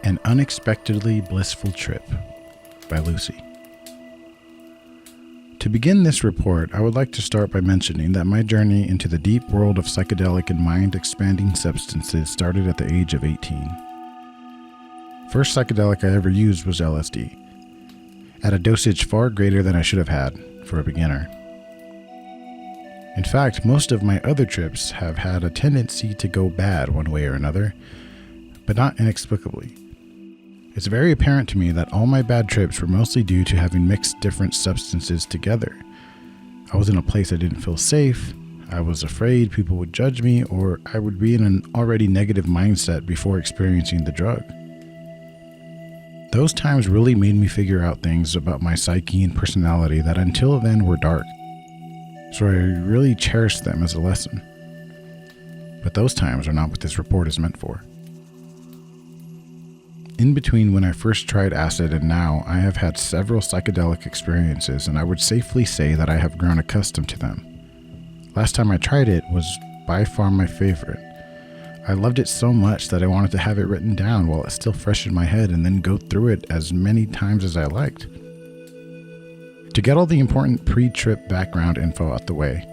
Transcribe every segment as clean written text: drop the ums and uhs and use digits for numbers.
An Unexpectedly Blissful Trip by Lucy. To begin this report, I would like to start by mentioning that my journey into the deep world of psychedelic and mind-expanding substances started at the age of 18. First psychedelic I ever used was LSD, at a dosage far greater than I should have had for a beginner. In fact, most of my other trips have had a tendency to go bad one way or another, but not inexplicably. It's very apparent to me that all my bad trips were mostly due to having mixed different substances together. I was in a place I didn't feel safe, I was afraid people would judge me, or I would be in an already negative mindset before experiencing the drug. Those times really made me figure out things about my psyche and personality that until then were dark, so I really cherished them as a lesson. But those times are not what this report is meant for. In between when I first tried acid and now, I have had several psychedelic experiences, and I would safely say that I have grown accustomed to them. Last time I tried it was by far my favorite. I loved it so much that I wanted to have it written down while it's still fresh in my head and then go through it as many times as I liked. To get all the important pre-trip background info out the way,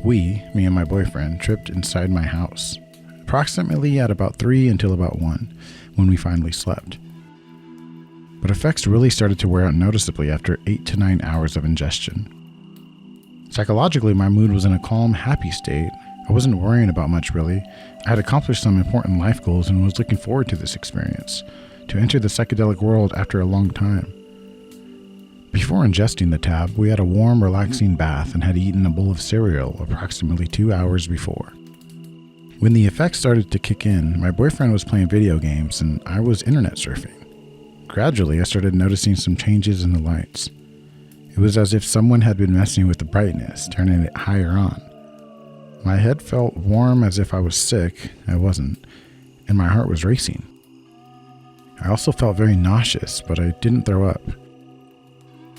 me and my boyfriend, tripped inside my house, approximately at about 3 until about 1. When we finally slept. But effects really started to wear out noticeably after 8 to 9 hours of ingestion. Psychologically, my mood was in a calm, happy state. I wasn't worrying about much really. I had accomplished some important life goals and was looking forward to this experience, to enter the psychedelic world after a long time. Before ingesting the tab, we had a warm, relaxing bath and had eaten a bowl of cereal approximately 2 hours before. When the effects started to kick in, my boyfriend was playing video games and I was internet surfing. Gradually, I started noticing some changes in the lights. It was as if someone had been messing with the brightness, turning it higher on. My head felt warm as if I was sick. I wasn't, and my heart was racing. I also felt very nauseous, but I didn't throw up.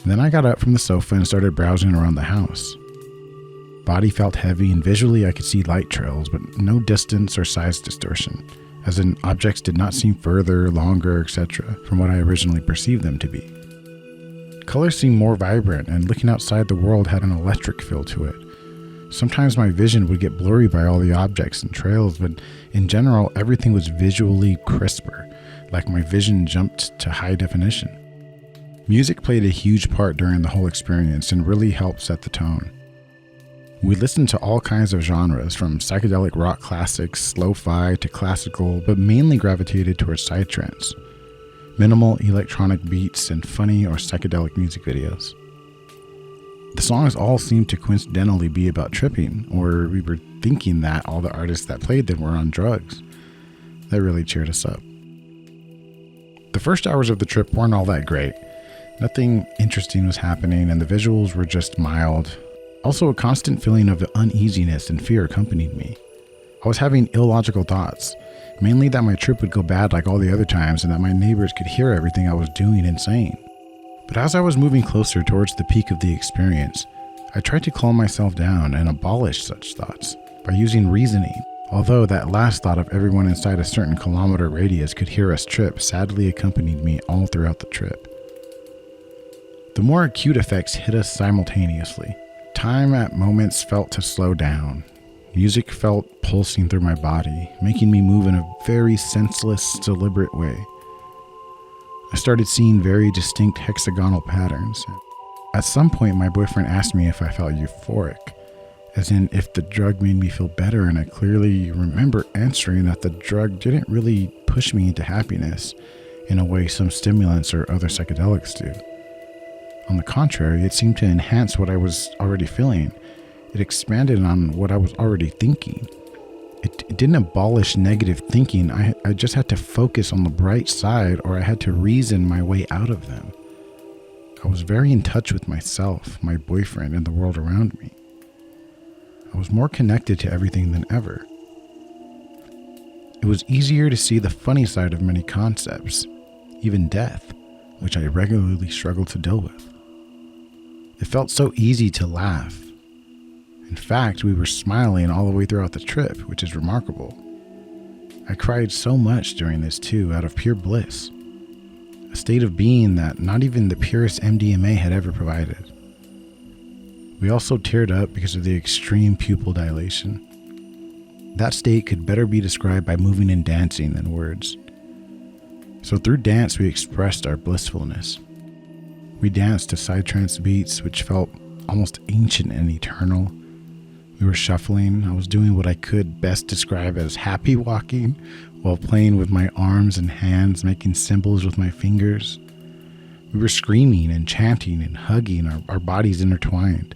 Then I got up from the sofa and started browsing around the house. Body felt heavy, and visually I could see light trails, but no distance or size distortion, as in objects did not seem further, longer, etc. from what I originally perceived them to be. Colors seemed more vibrant, and looking outside the world had an electric feel to it. Sometimes my vision would get blurry by all the objects and trails, but in general everything was visually crisper, like my vision jumped to high definition. Music played a huge part during the whole experience and really helped set the tone. We listened to all kinds of genres, from psychedelic rock classics, lo-fi to classical, but mainly gravitated towards psytrance, minimal electronic beats, and funny or psychedelic music videos. The songs all seemed to coincidentally be about tripping, or we were thinking that all the artists that played them were on drugs. That really cheered us up. The first hours of the trip weren't all that great. Nothing interesting was happening, and the visuals were just mild. Also, a constant feeling of uneasiness and fear accompanied me. I was having illogical thoughts, mainly that my trip would go bad like all the other times and that my neighbors could hear everything I was doing and saying. But as I was moving closer towards the peak of the experience, I tried to calm myself down and abolish such thoughts by using reasoning, although that last thought of everyone inside a certain kilometer radius could hear us trip sadly accompanied me all throughout the trip. The more acute effects hit us simultaneously. Time at moments felt to slow down. Music felt pulsing through my body, making me move in a very senseless, deliberate way. I started seeing very distinct hexagonal patterns. At some point, my boyfriend asked me if I felt euphoric, as in if the drug made me feel better, and I clearly remember answering that the drug didn't really push me into happiness in a way some stimulants or other psychedelics do. On the contrary, it seemed to enhance what I was already feeling. It expanded on what I was already thinking. It didn't abolish negative thinking. I just had to focus on the bright side, or I had to reason my way out of them. I was very in touch with myself, my boyfriend, and the world around me. I was more connected to everything than ever. It was easier to see the funny side of many concepts, even death, which I regularly struggled to deal with. It felt so easy to laugh. In fact, we were smiling all the way throughout the trip, which is remarkable. I cried so much during this too, out of pure bliss. A state of being that not even the purest MDMA had ever provided. We also teared up because of the extreme pupil dilation. That state could better be described by moving and dancing than words. So through dance, we expressed our blissfulness. We danced to psytrance beats, which felt almost ancient and eternal. We were shuffling. I was doing what I could best describe as happy walking, while playing with my arms and hands, making symbols with my fingers. We were screaming and chanting and hugging, our bodies intertwined,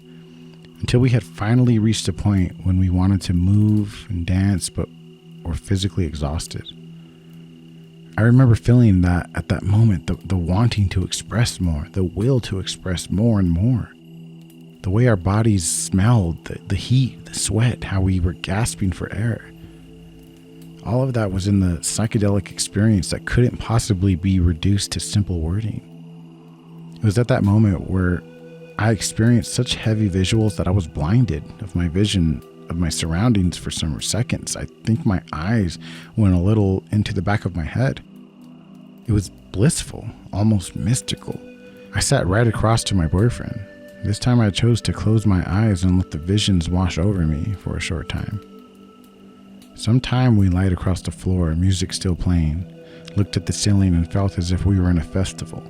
until we had finally reached a point when we wanted to move and dance, but were physically exhausted. I remember feeling that at that moment, the wanting to express more, the will to express more and more. The way our bodies smelled, the heat, the sweat, how we were gasping for air. All of that was in the psychedelic experience that couldn't possibly be reduced to simple wording. It was at that moment where I experienced such heavy visuals that I was blinded of my vision of my surroundings for some seconds. I think my eyes went a little into the back of my head. It was blissful, almost mystical. I sat right across to my boyfriend. This time I chose to close my eyes and let the visions wash over me for a short time. Some time we lied across the floor, music still playing, looked at the ceiling and felt as if we were in a festival.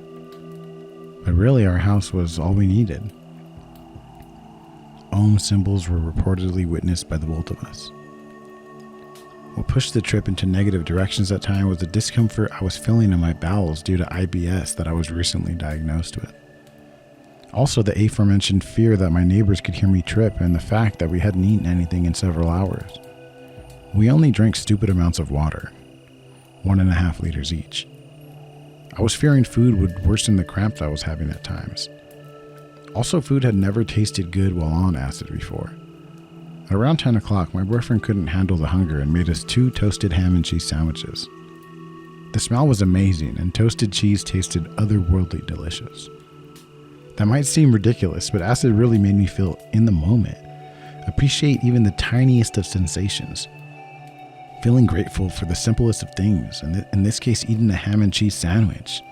But really our house was all we needed. Om symbols were reportedly witnessed by the both of us. What pushed the trip into negative directions at time was the discomfort I was feeling in my bowels due to IBS that I was recently diagnosed with. Also, the aforementioned fear that my neighbors could hear me trip and the fact that we hadn't eaten anything in several hours. We only drank stupid amounts of water, 1.5 liters each. I was fearing food would worsen the cramps I was having at times. Also, food had never tasted good while on acid before. At around 10 o'clock, my boyfriend couldn't handle the hunger and made us 2 toasted ham and cheese sandwiches. The smell was amazing and toasted cheese tasted otherworldly delicious. That might seem ridiculous, but acid really made me feel in the moment, appreciate even the tiniest of sensations, feeling grateful for the simplest of things, and in this case, eating a ham and cheese sandwich.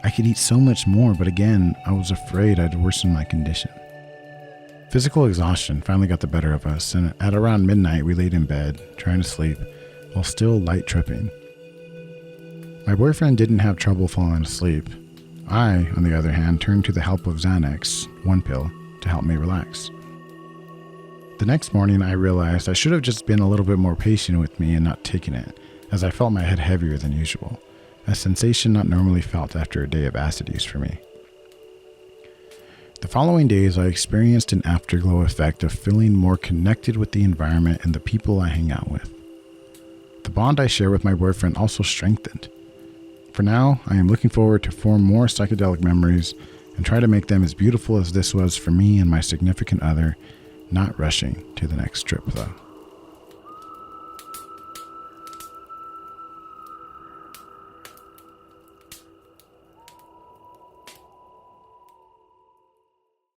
I could eat so much more, but again, I was afraid I'd worsen my condition. Physical exhaustion finally got the better of us, and at around midnight, we laid in bed, trying to sleep, while still light tripping. My boyfriend didn't have trouble falling asleep. I, on the other hand, turned to the help of Xanax, 1 pill, to help me relax. The next morning, I realized I should have just been a little bit more patient with me and not taken it, as I felt my head heavier than usual, a sensation not normally felt after a day of acid use for me. The following days, I experienced an afterglow effect of feeling more connected with the environment and the people I hang out with. The bond I share with my boyfriend also strengthened. For now, I am looking forward to form more psychedelic memories and try to make them as beautiful as this was for me and my significant other, not rushing to the next trip though.